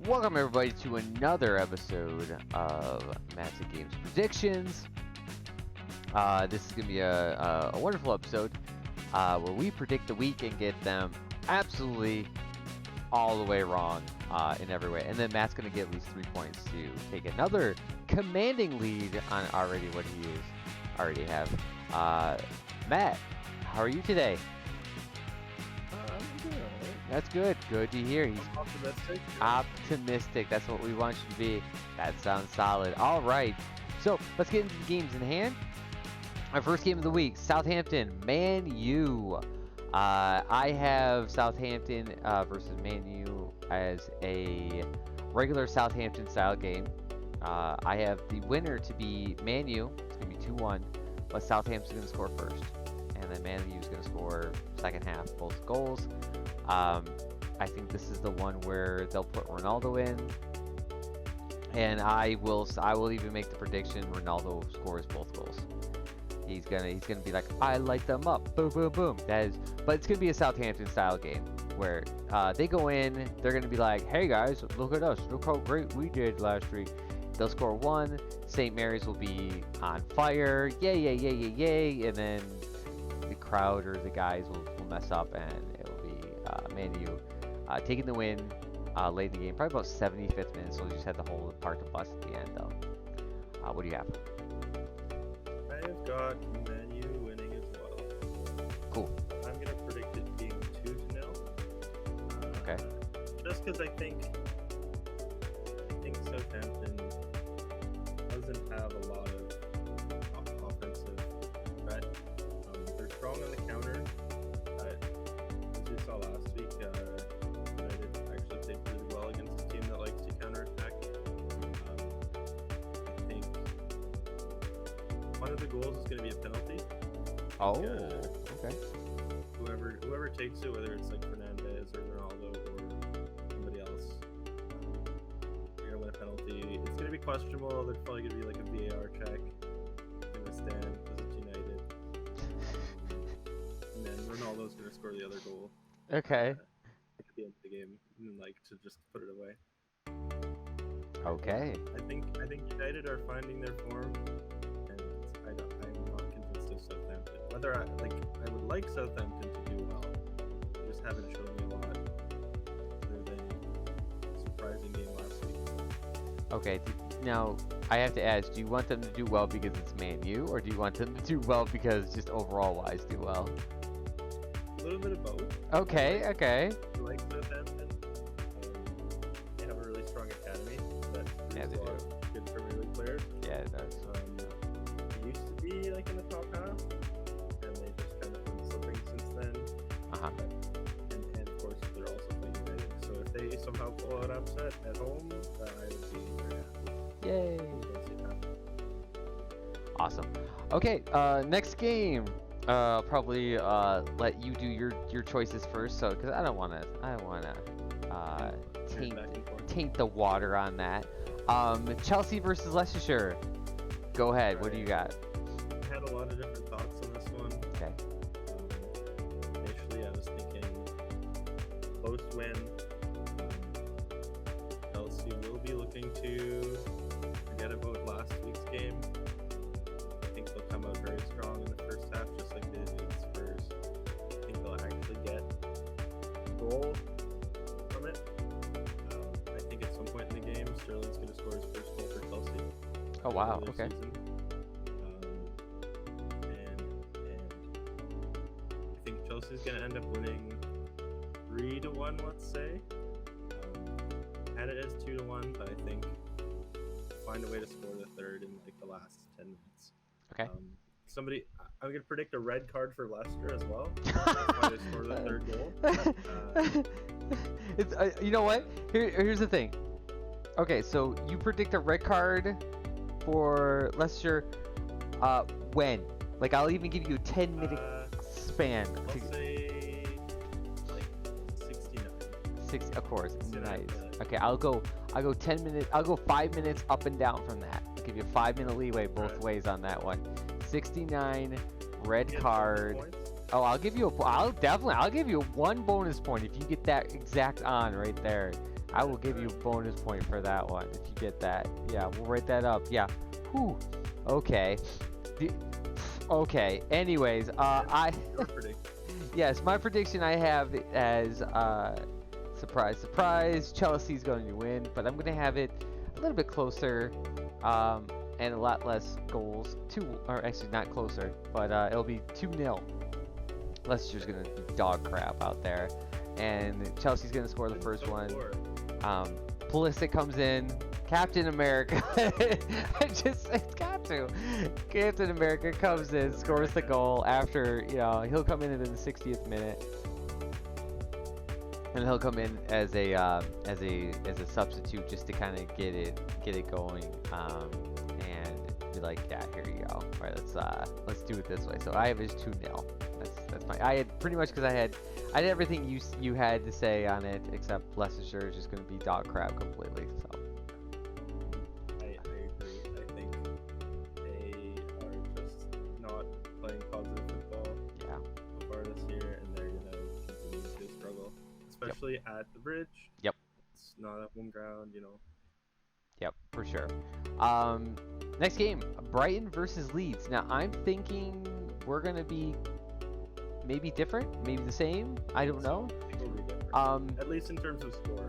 Welcome everybody to another episode of Matchweek Games Predictions. This is going to be a wonderful episode where we predict the week and get them absolutely all the way wrong in every way. And then Matt's going to get at least 3 points to take another commanding lead on already what he is already have. Matt, how are you today? I'm good. That's good. Good to hear. He's Optimistic. optimistic. That's what we want you to be. That sounds solid. All right. So let's get into the games in hand. Our first game of the week, Southampton, Man U. I have Southampton versus Man U as a regular Southampton style game. I have the winner to be Man U. It's going to be 2-1, but Southampton's going to score first. And then Man U is going to score second half, both goals. I think this is the one where they'll put Ronaldo in, and I will even make the prediction Ronaldo scores both goals. He's gonna be like, I light them up, boom, boom, boom. But it's gonna be a Southampton style game where they go in, they're gonna be like, hey guys, look at us, look how great we did last week. They'll score one. St. Mary's will be on fire, yay, yay, yay, yay, yay, and then the crowd or the guys will mess up and it will be Man U taking the win late in the game, probably about 75th minute, so we just had the whole park to bust at the end though. What do you have? I have got Man U winning as well. Cool. I'm going to predict it being 2-0. Okay. Just because I think Southampton doesn't have a lot of offensive threat. They're strong on the counter. As we saw last week, United actually played really well against a team that likes to counterattack. I think one of the goals is going to be a penalty. Oh, okay. Whoever takes it, whether it's like Fernandez or Ronaldo or somebody else, they're going to win a penalty. It's going to be questionable. There's probably going to be like a VAR check. It's going to stand because it's United. And then Ronaldo's going to score the other goal. Okay. At the end of the game, and like to just put it away. Okay. I think United are finding their form, and I'm not convinced of Southampton. Whether I would like Southampton to do well, they just haven't shown me a lot other than a surprising game last week. Okay. Now I have to ask: do you want them to do well because it's Man U, or do you want them to do well because just overall wise do well? A little bit of both. Okay. I like Southampton. They have a really strong academy that produces a lot of good Premier League players. Yeah, it does. They used to be like in the top half, and they just kind of been slipping since then. And of course, they're also playing United. So if they somehow pull out upset at home, I would be very happy. Yay! Don't see that. Awesome. Okay. Next game. Probably let you do your choices first, so because I don't wanna taint the water on that. Chelsea versus Leicestershire. Go ahead. What do you got? I had a lot of different thoughts on this one. Okay. Initially, I was thinking close win. Chelsea will be looking to forget about last week's game. I think they'll come out very strong in the first half, just like they did against Spurs. I think they'll actually get a goal from it. I think at some point in the game, Sterling's going to score his first goal for Chelsea. Oh wow. This Okay. season. And I think Chelsea's going to end up winning 3-1, let's say. Had it as 2-1, but I think find a way to score the third in like the last 10 minutes. Okay. I'm going to predict a red card for Leicester as well. Try to score the third goal. It's you know what? Here's the thing. Okay, so you predict a red card for Leicester. When? Like I'll even give you a 10-minute span. I'll say like 69. 6, of course. 69, Nice. yeah. Okay, I'll go 10 minutes. I'll go 5 minutes up and down from that. I'll give you a 5-minute leeway both ways on that one. 69 red card. Oh, I'll give you I'll give you one bonus point if you get that exact on right there. I will give you a bonus point for that one if you get that. Yeah, we'll write that up. Yeah. Whew. Okay. Okay. Anyways, Your prediction. yes, my prediction I have as surprise, surprise, Chelsea's going to win, but I'm going to have it a little bit closer, and a lot less goals. Or actually not closer, but it'll be 2-0. Leicester's going to be dog crap out there, and Chelsea's going to score the first one. Pulisic comes in, Captain America. It's got to. Captain America comes in, scores the goal after, he'll come in the 60th minute, and he'll come in as a substitute just to kind of get it going, and be like, yeah, here you go. All right, let's do it this way. So I have is 2-0. That's my. I had pretty much because I had everything you had to say on it, except Leicester is just going to be dog crap completely. So I agree. I think they are just not playing positive football. Yeah. So far this year, and they're gonna continue to struggle, especially at the Bridge. Yep. It's not a home ground, Yep, for sure. Next game, Brighton versus Leeds. Now I'm thinking we're gonna be maybe different, maybe the same. I don't know. At least in terms of score.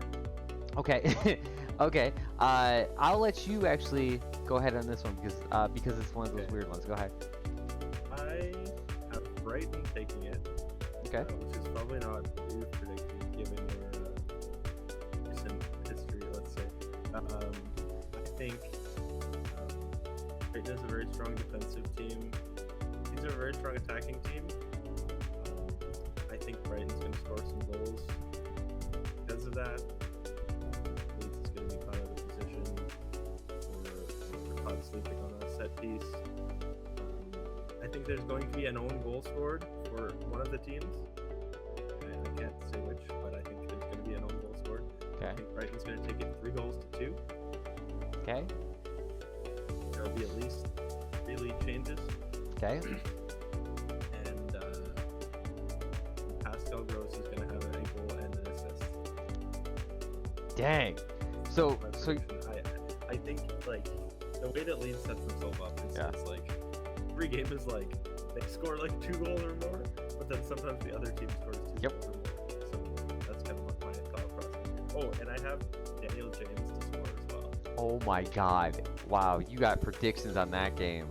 Okay. Okay. I'll let you actually go ahead on this one because it's one of those weird ones. Go ahead. I have Brighton taking it. Okay. Which is probably not what you predicted given your recent history, let's say. I think Brighton is a very strong defensive team. These are a very strong attacking team. I think Brighton's going to score some goals because of that. Leeds is going to be caught out of position or caught sleeping on a set piece. I think there's going to be an own goal scored for one of the teams. I can't say which, but I think there's going to be an own goal scored. Okay. I think Brighton's going to take it 3-2. Okay. There'll be at least 3 lead changes. Okay. And Pascal Gross is going to have an goal and an assist. Dang. So I think like the way that Leeds sets themselves up is like every game is like they score like 2 goals or more, but then sometimes the other team scores 2 goals or more. So that's kind of my thought process. Oh, and I have Daniel James to score as well. Oh my God. Wow, you got predictions on that game.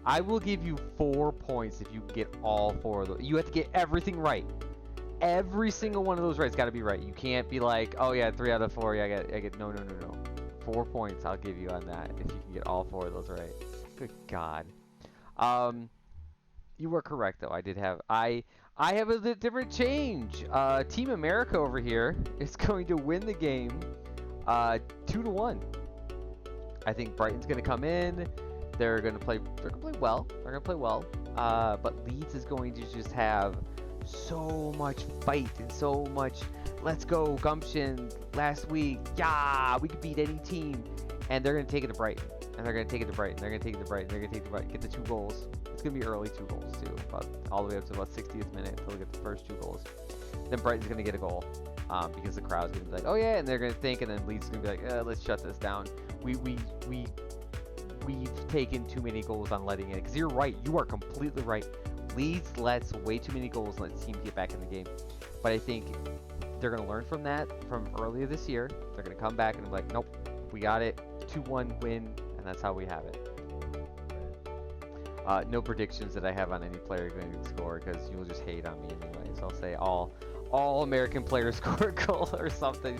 I will give you 4 points if you get all 4 of those. You have to get everything right. Every single one of those right's got to be right. You can't be like, oh yeah, 3 out of 4. Yeah, I get no. 4 points I'll give you on that if you can get all 4 of those right. Good God. You were correct though. I have a different change. Team America over here is going to win the game 2-1. I think Brighton's going to come in. They're going to play well. But Leeds is going to just have so much fight and so much let's go gumption last week. Yeah, we could beat any team. And they're going to take it to Brighton. And they're going to take it to Brighton. They're going to take it to Brighton. They're going to take it to Brighton. Get the 2 goals. It's going to be early 2 goals too. All the way up to about 60th minute until they get the first 2 goals. Then Brighton's going to get a goal. Because the crowd's going to be like, oh yeah, and they're going to think, and then Leeds is going to be like, let's shut this down. We've taken too many goals on letting it. Because you're right. You are completely right. Leeds lets way too many goals and lets teams get back in the game. But I think they're going to learn from that from earlier this year. They're going to come back and be like, nope, we got it. 2-1 win, and that's how we have it. No predictions that I have on any player going to score because you'll just hate on me anyway. So I'll say all American players score a goal or something,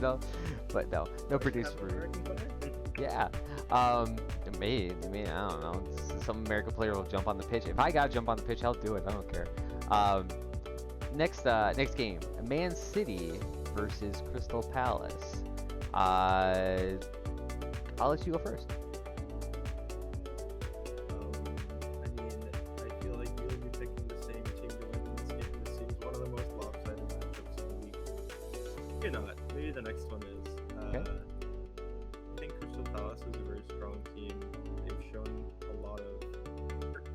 But no predictions for you. Yeah. Maybe I don't know. Some American player will jump on the pitch. If I gotta jump on the pitch, I'll do it. I don't care. Next game, Man City versus Crystal Palace. I'll let you go first. I feel like you'll be picking the same team to win this game. This seems one of the most lopsided matchups of the week. You're not. Maybe the next one is. Okay. I think Crystal Palace is a very strong team. They've shown a lot of effort.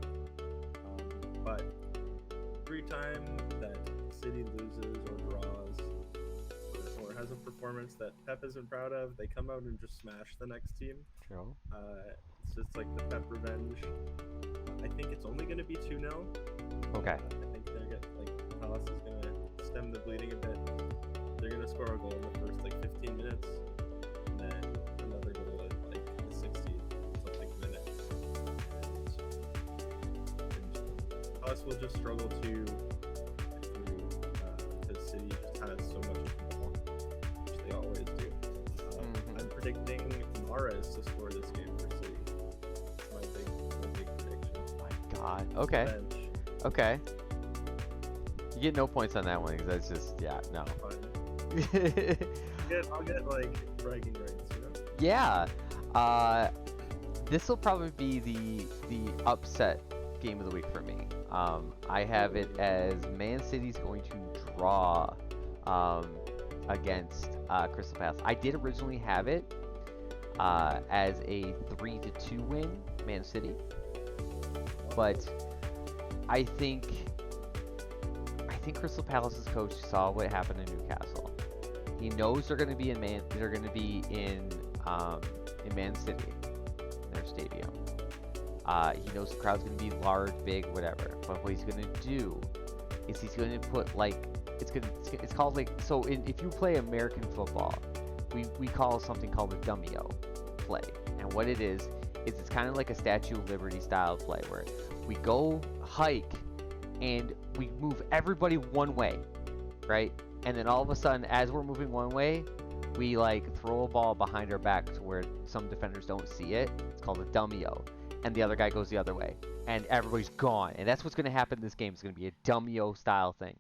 But every time that City loses or draws or has a performance that Pep isn't proud of, they come out and just smash the next team. True. It's just like the Pep revenge. I think it's only going to be 2-0. Okay. I think they're Palace is going to stem the bleeding a bit. They're going to score a goal in the first 15 minutes, and then another goal at the 60-something minute. And Palace will just struggle to because City just has so much of the ball, which they always do. I'm predicting Mahrez to score this game for City. That's my big prediction. Oh my God. Okay. Bench. Okay. You get no points on that one because that's just no. I'll get bragging rights, you know? Yeah. This will probably be the upset game of the week for me. I have it as Man City's going to draw against Crystal Palace. I did originally have it as a 3-2 win, Man City, but I think Crystal Palace's coach saw what happened in Newcastle. He knows they're going to be in Man City, in their stadium. He knows the crowd's going to be large, big, whatever. But what he's going to do is he's going to put it's called if you play American football, we call something called a dummyo play. And what it is it's kind of like a Statue of Liberty style play where we go hike and we move everybody one way, right? And then all of a sudden, as we're moving one way, we throw a ball behind our back to where some defenders don't see it. It's called a dummyo. And the other guy goes the other way. And everybody's gone. And that's what's going to happen in this game. It's going to be a dummyo style thing.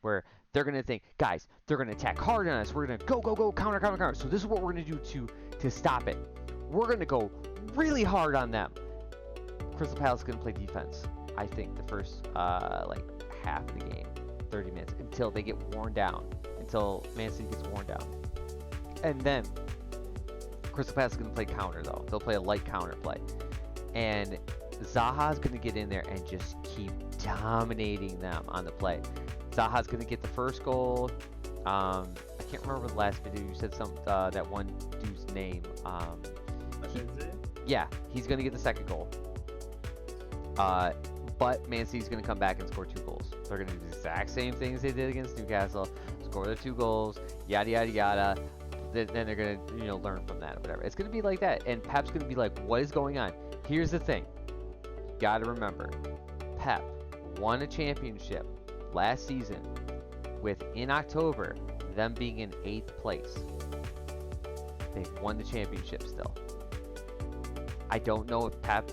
Where they're going to think, guys, they're going to attack hard on us. We're going to go, counter. So this is what we're going to do to stop it. We're going to go really hard on them. Crystal Palace is going to play defense. I think the first half of the game, 30 minutes, until they get worn down, until Man City gets worn down. And then Crystal Palace is going to play counter, though. They'll play a light counter play. And Zaha's going to get in there and just keep dominating them on the play. Zaha's going to get the first goal. I can't remember the last video. You said that one dude's name. Yeah, he's going to get the second goal. But Man City's going to come back and score 2 goals. They're going to do the exact same things they did against Newcastle. Score their 2 goals, yada, yada, yada. Then they're going to learn from that or whatever. It's going to be like that. And Pep's going to be like, what is going on? Here's the thing. You got to remember, Pep won a championship last season with, in October, them being in 8th place. They won the championship still. I don't know if Pep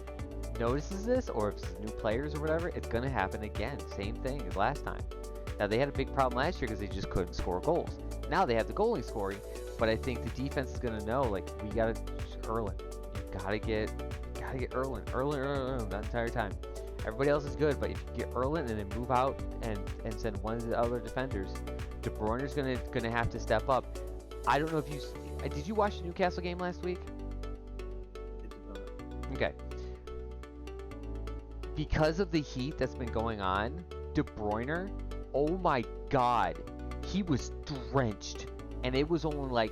notices this or if it's new players or whatever. It's going to happen again. Same thing as last time. Now, they had a big problem last year because they just couldn't score goals. Now they have the goalie scoring, but I think the defense is going to know, we got to Erlin. You got to get Erlin that entire time. Everybody else is good, but if you get Erlin and then move out and send one of the other defenders, De Bruyne's gonna have to step up. I don't know if did you watch the Newcastle game last week? Okay. Because of the heat that's been going on, De Bruyne, oh my God, he was drenched, and it was only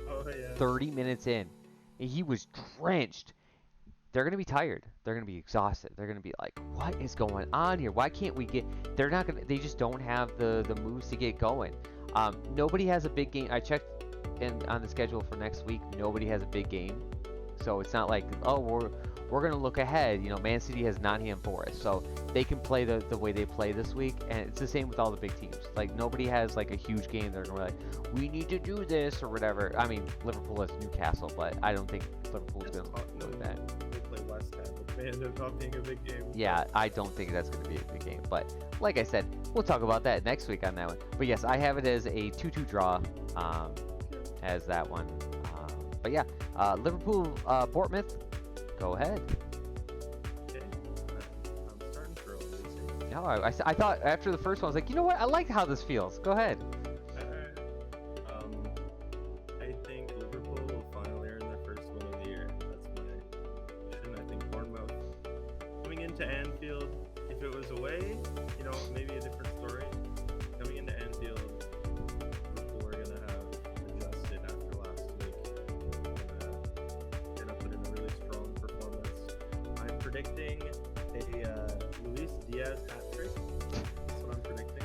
30 minutes in, and he was drenched. They're going to be tired. They're going to be exhausted. They're going to be like, what is going on here? Why can't we get... They just don't have the moves to get going. Nobody has a big game. I checked on the schedule for next week. Nobody has a big game. So it's not like, oh, we're going to look ahead. Man City has Nottingham Forest. So they can play the way they play this week. And it's the same with all the big teams. Nobody has a huge game. They're going to be like, we need to do this or whatever. I mean, Liverpool has Newcastle, but I don't think Liverpool's going to do that. West Ham, which may end up not being a big game. Yeah, I don't think that's going to be a big game. But like I said, we'll talk about that next week on that one. But yes, I have it as a 2-2 draw as that one. But yeah, Liverpool, Bournemouth, go ahead. Okay. I'm starting to roll these. No, I thought after the first one, I was like, you know what? I like how this feels. Go ahead. I think Liverpool will finally earn their first win of the year. That's my prediction. I think Bournemouth coming into Anfield, if it was away, maybe a different story. Coming into Anfield, Liverpool are going to have adjusted predicting a Luis Diaz hat trick. That's what I'm predicting.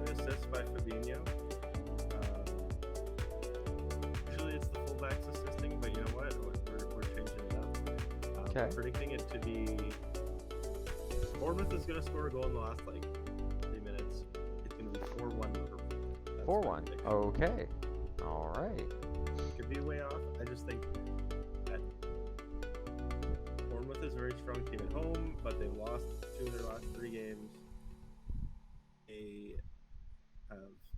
2 assists by Fabinho. Usually it's the fullbacks assisting, but you know what? We're changing it up. Okay. I'm predicting it to be Bournemouth is going to score a goal in the last 3 minutes. It's going to be 4-1 Liverpool. 4-1. Okay. All right. Could be way off. I just think that Bournemouth is a very strong team at home, but they've lost 2 of their last 3 games.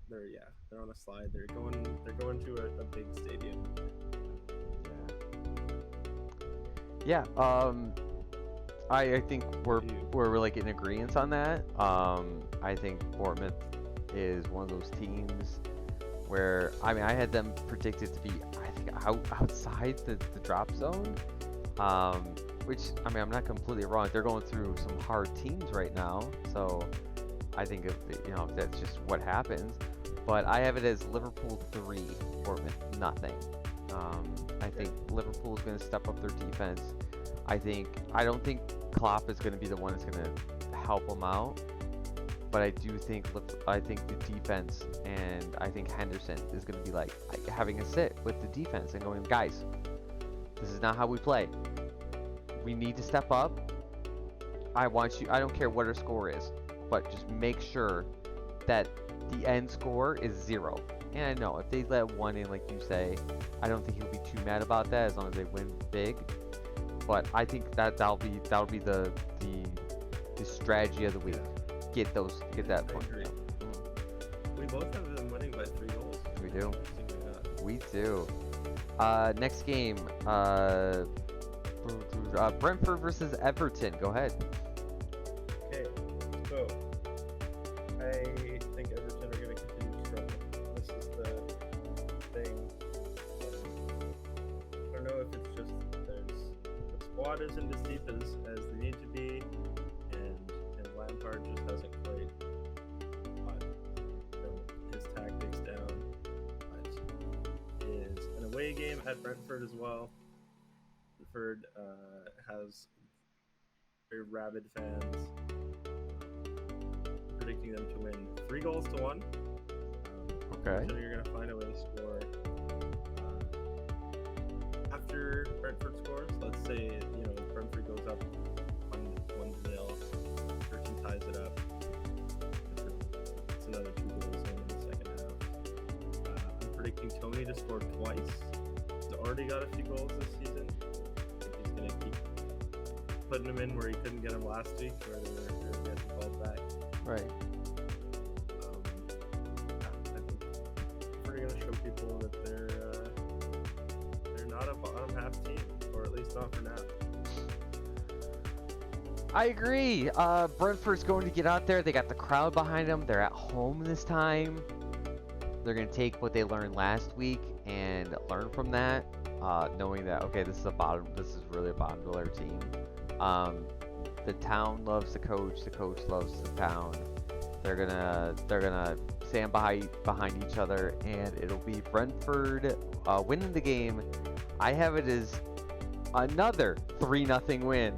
They're on a slide. They're going to a big stadium. Yeah. I think we're really getting agreements on that. I think Bournemouth is one of those teams where I had them predicted to be outside the drop zone. Which I'm not completely wrong. They're going through some hard teams right now, so I think that's just what happens. But I have it as Liverpool 3, Bournemouth nothing. I think Liverpool is going to step up their defense. I don't think Klopp is going to be the one that's going to help them out. But I think the defense, and I think Henderson is going to be like having a sit with the defense and going, guys, this is not how we play. We need to step up. I don't care what our score is, but just make sure that the end score is 0. And I know if they let 1 in, like you say, I don't think he'll be too mad about that as long as they win big. But I think that'll be the strategy of the week. Get that point. Yeah. We both have them winning by 3 goals. We do. We do. Next game. Brentford versus Everton. Go ahead. Okay, so I think Everton are going to continue to struggle. This is the thing. I don't know if it's just the squad isn't as deep as they need to be, and Lampard just hasn't quite got his tactics down. But it is an away game at Brentford as well. Brentford has very rabid fans. Predicting them to win 3 goals to 1. Okay. So you're going to find a way to score after Brentford scores. Let's say Brentford goes up 1-0. Everton ties it up. It's another 2 goals in the second half. I'm predicting Tony to score twice. He's already got a few goals this season. He's going to keep putting them in where he couldn't get them last week, where they were getting called back. Right. I think we're going to show people that they're not a bottom half team, or at least not for now. I agree. Brentford's going to get out there. They got the crowd behind them. They're at home this time. They're going to take what they learned last week and learn from that, knowing that, okay, this is really a bottom dweller team. The town loves the coach loves the town. They're gonna stand behind each other, and it'll be Brentford winning the game. I have it as another 3-0 win.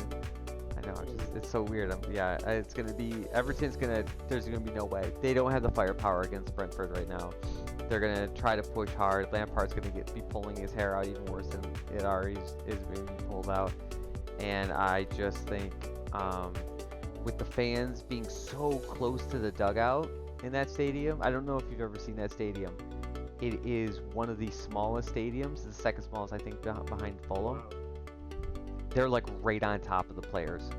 I know, it's so weird. It's gonna be Everton's there's gonna be no way. They don't have the firepower against Brentford right now. They're gonna try to push hard. Lampard's gonna be pulling his hair out even worse than it already is being pulled out. And I just think, with the fans being so close to the dugout in that stadium, I don't know if you've ever seen that stadium. It is one of the smallest stadiums, the second smallest, I think, behind Fulham. Wow. They're like right on top of the players.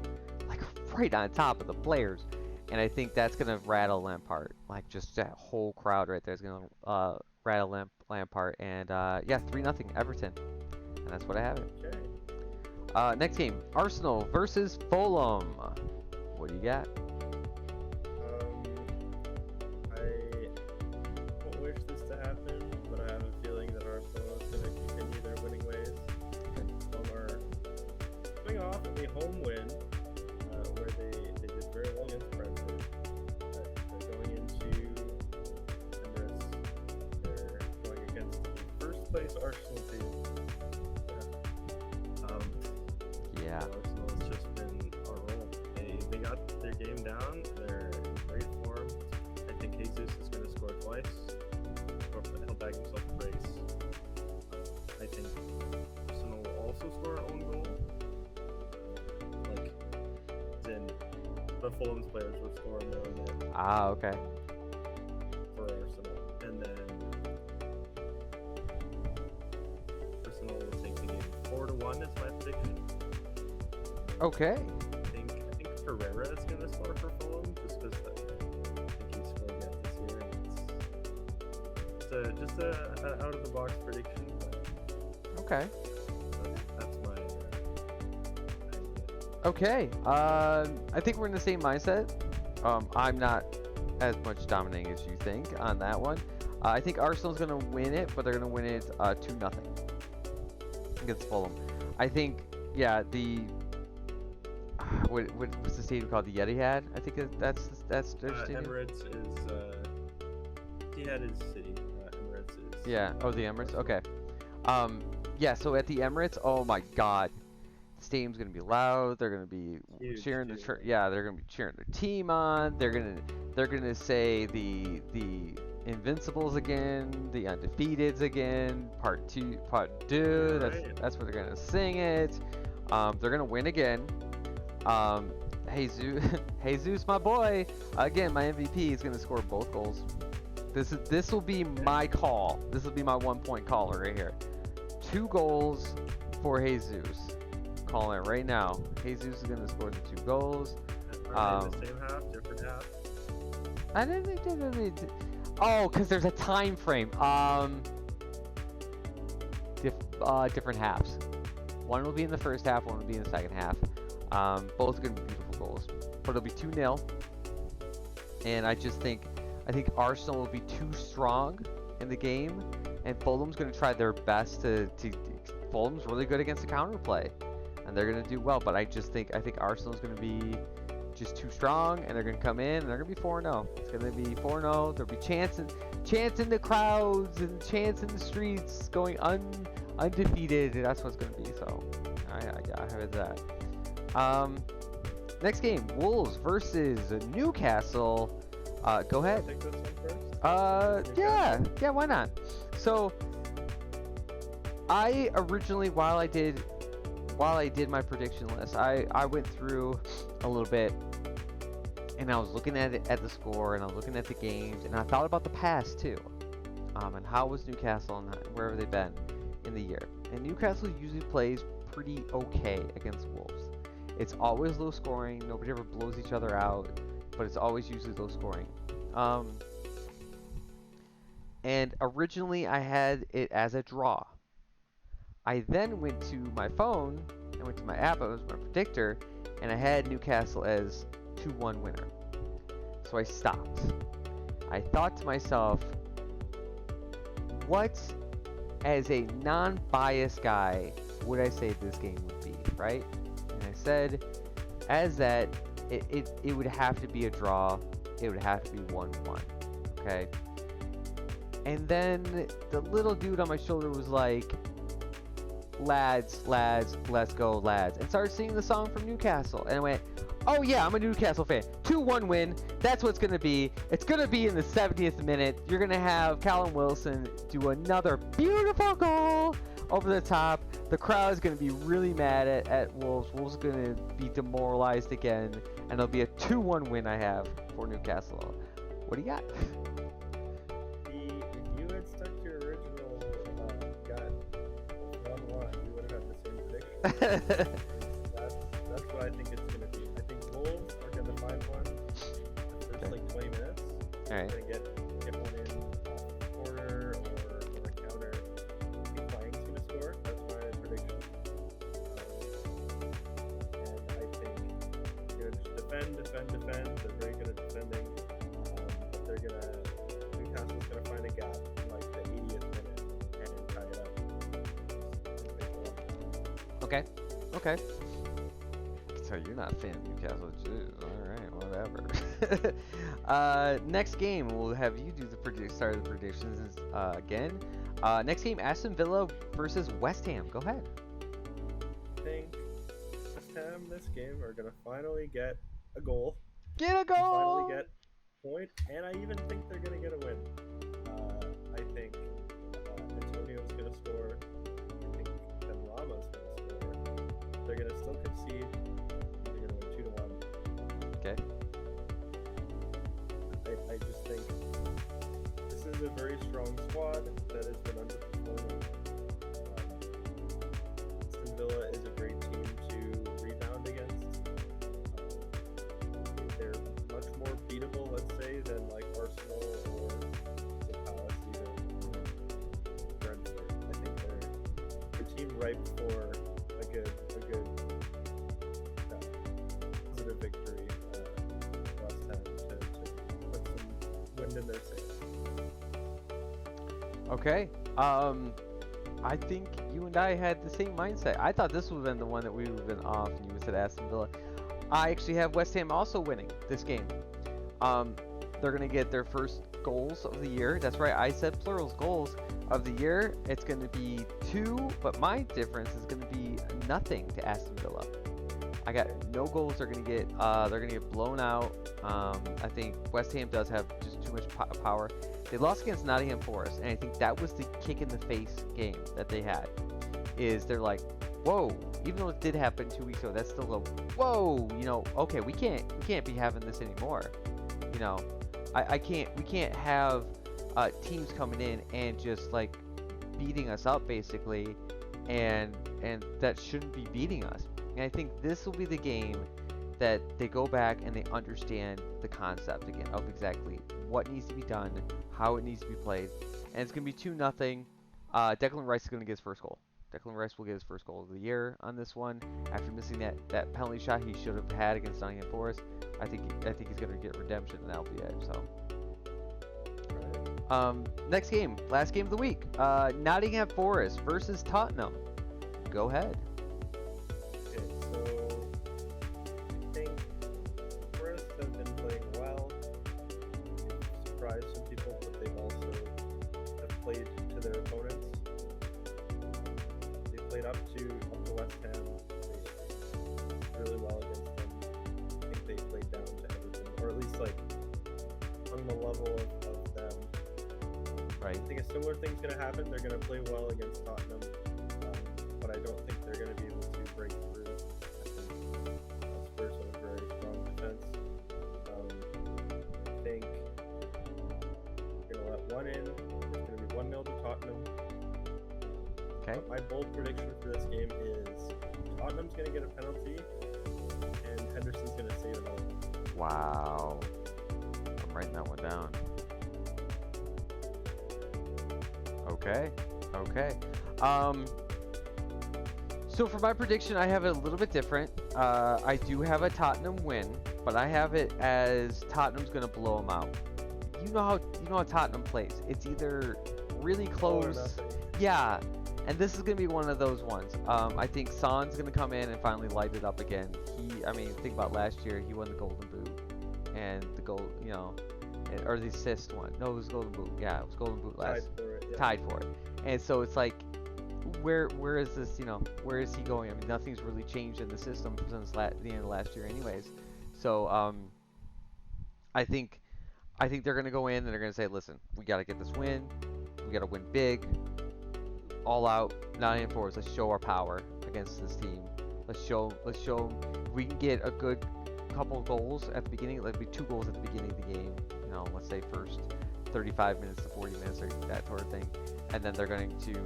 And I think that's going to rattle Lampard. Like, just that whole crowd right there is going to rattle Lampard. And, 3-0 Everton. And that's what I have it. Okay. Next game, Arsenal versus Fulham. What do you got? I don't wish this to happen, but I have a feeling that Arsenal is going to continue their winning ways. Fulham are coming off a home win where they did very well against Brentford. They're going into Emirates. They're going against the first place Arsenal team. Yeah. Arsenal's just been a roll. They got their game down. They're in great form. I think Jesus is going to score twice. He'll bag himself a brace. I think Arsenal will also score an own goal. Like, then the Fulham's players will score more than it Ah, okay. for Arsenal. And then Arsenal will take the game 4-1 is my prediction. Okay. I think Pereira is going to score for Fulham just because I think he's scored yet this year. And it's just a out of the box prediction. But Okay. that's my idea. Okay. I think we're in the same mindset. I'm not as much dominating as you think on that one. I think Arsenal's going to win it, but they're going to win it 2-0 against Fulham. I think, yeah, what's the stadium called? The Etihad? I think that's their stadium. Emirates is Etihad is city. Emirates is Yeah. Oh, the Emirates. Okay. Yeah. So at the Emirates, oh my God, the stadium's gonna be loud. They're gonna be Huge, cheering huge. yeah, they're gonna be cheering their team on. They're gonna say the Invincibles again, the Undefeateds again, part two. Right. That's where they're gonna sing it. They're gonna win again. Jesus, my boy, again, my MVP is gonna score both goals. This will be my call. This will be my 1-point caller right here. 2 goals for Jesus. Calling it right now. Jesus is gonna score the 2 goals. Are they in the same half, different half? I didn't. Oh, because there's a time frame. Different halves. One will be in the first half. One will be in the second half. Both gonna be beautiful goals, but it'll be 2-0. And I think Arsenal will be too strong in the game, and Fulham's gonna try their best to. Fulham's really good against the counterplay, and they're gonna do well. But I think Arsenal's gonna be just too strong, and they're gonna come in and they're gonna be 4-0. It's gonna be 4-0. There'll be chants in the crowds and chants in the streets, going undefeated. That's what it's gonna be. So I have that. Next game, Wolves versus Newcastle. Go ahead. Take this one first. Yeah, why not? So, I originally, while I did my prediction list, I went through a little bit, and I was looking at the score, and I was looking at the games, and I thought about the past too, and how was Newcastle and where have they been in the year? And Newcastle usually plays pretty okay against Wolves. It's always low scoring. Nobody ever blows each other out, but it's always usually low scoring. And originally I had it as a draw. I then went to my phone, I went to my app, it was my predictor, and I had Newcastle as 2-1 winner. So I stopped. I thought to myself, what, as a non-biased guy, would I say this game would be, right? And I said, as that, it would have to be a draw. It would have to be 1-1, okay? And then the little dude on my shoulder was like, lads, let's go, lads. And started singing the song from Newcastle. And I went, oh yeah, I'm a Newcastle fan. 2-1 win. That's what it's going to be. It's going to be in the 70th minute. You're going to have Callum Wilson do another beautiful goal over the top. The crowd is going to be really mad at Wolves. Wolves are going to be demoralized again. And it'll be a 2-1 win I have for Newcastle. What do you got? If you had stuck to your original gut 1-1, you would have had the same prediction. That's what I think it's going to be. I think Wolves are going to find one the first like 20 minutes. All right. They're going to get one in off the corner or a counter. I think Flying's going to score. That's my prediction. And I think they're going to just defend. They're very good at defending. But they're going to Newcastle's going to find a gap in like the 80th minute and tie it up. Okay. So you're not a fan of Newcastle. Jeez. All right, whatever. Next game, we'll have you do the start of the predictions again. Next game, Aston Villa versus West Ham. Go ahead. I think Ham this game are gonna finally get a goal. Get a Finally goal! get a point, and I even think they're gonna get a win. I think Antonio's gonna score. I think Benrahma's gonna score. They're gonna still concede. They're gonna win 2-1. Okay. I just think this is a very strong squad that has been underperforming. Aston Villa is a great team to rebound against. They're much more beatable, let's say, than like Arsenal or the Palace even, or Brentford. I think they're a team ripe for a good positive victory. West Ham to put some wind in their sails. Okay. I think you and I had the same mindset. I thought this would have been the one that we would have been off, and you would have said Aston Villa. I actually have West Ham also winning this game. They're going to get their first goals of the year. That's right, I said plurals, goals of the year. It's going to be 2, but my difference is going to be nothing to Aston Villa. I got no goals. They're going to get blown out. I think West Ham does have just too much power. They lost against Nottingham Forest, and I think that was the kick in the face game that they had. Is they're like, whoa, even though it did happen 2 weeks ago, that's still a whoa, okay, we can't be having this anymore. We can't have teams coming in and just like beating us up basically, and that shouldn't be beating us. And I think this will be the game that they go back and they understand the concept again of exactly what needs to be done, how it needs to be played, and it's gonna be 2-0. Declan Rice is gonna get his first goal. Declan Rice will get his first goal of the year on this one after missing that penalty shot he should have had against Nottingham Forest. I think he's gonna get redemption, and that'll be it. So, next game, last game of the week, Nottingham Forest versus Tottenham. Go ahead. Okay, so I think Forest have been playing well. They've surprised some people, but they've also have played to their opponents. They played up to West Ham. They really well against them. I think they played down to Everton, or at least like on the level of them. Right. I think a similar thing's going to happen. They're going to play well against Tottenham, but I don't think they're going to be able to break through. I think Spurs have a very strong defense. I think they're going to let one in. It's going to be 1-0 to Tottenham. Okay. My bold prediction for this game is Tottenham's going to get a penalty, and Henderson's going to save another one. Wow. I'm writing that one down. Okay. So for my prediction, I have it a little bit different. I do have a Tottenham win, but I have it as Tottenham's gonna blow them out. You know how Tottenham plays. It's either really close, yeah, and this is gonna be one of those ones. I think Son's gonna come in and finally light it up again. Think about last year, he won the Golden Boot, and the goal, or the assist one. No, it was Golden Boot. Yeah, it was Golden Boot last. Tied for it. And so it's like, where is this? Where is he going? I mean, nothing's really changed in the system since the end of last year, anyways. So I think they're gonna go in and they're gonna say, listen, we gotta get this win. We gotta win big, all out. Nottingham Forest. Let's show our power against this team. Let's show them we can get a good couple goals at the beginning. Like, be 2 goals at the beginning of the game. Let's say first 35 minutes to 40 minutes or that sort of thing, and then they're going to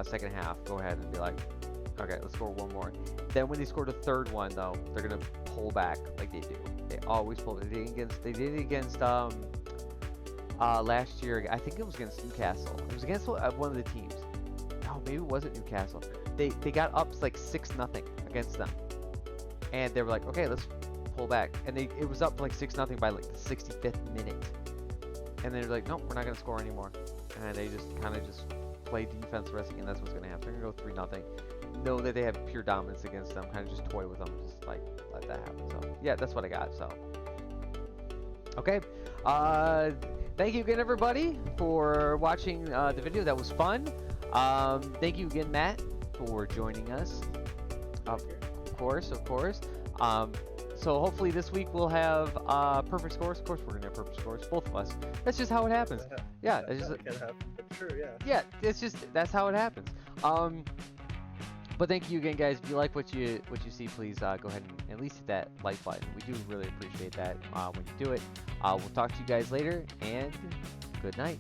second half go ahead and be like, okay, let's score one more. Then when they score the third one, though, they're going to pull back like they do. They always pull. They did it against last year. I think it was against Newcastle. It was against one of the teams. No, maybe it wasn't Newcastle. They got up like 6-0 against them, and they were like, okay, let's pull back, and it was up like 6-0 by like the 65th minute. And they're like, nope, we're not going to score anymore. And they just kind of just play defense the rest of the game. That's what's going to happen. They're going to go 3-0. Know that they have pure dominance against them. Kind of just toy with them. Just like let that happen. So, yeah, that's what I got. So, okay. Thank you again, everybody, for watching the video. That was fun. Thank you again, Matt, for joining us. course, of course. So hopefully this week we'll have perfect scores. Of course, we're gonna have perfect scores, both of us. That's just how it happens. Yeah, it's just, That can happen, but sure, yeah. yeah, it's just that's how it happens. But thank you again, guys. If you like what you see, please go ahead and at least hit that like button. We do really appreciate that when you do it. We'll talk to you guys later, and good night.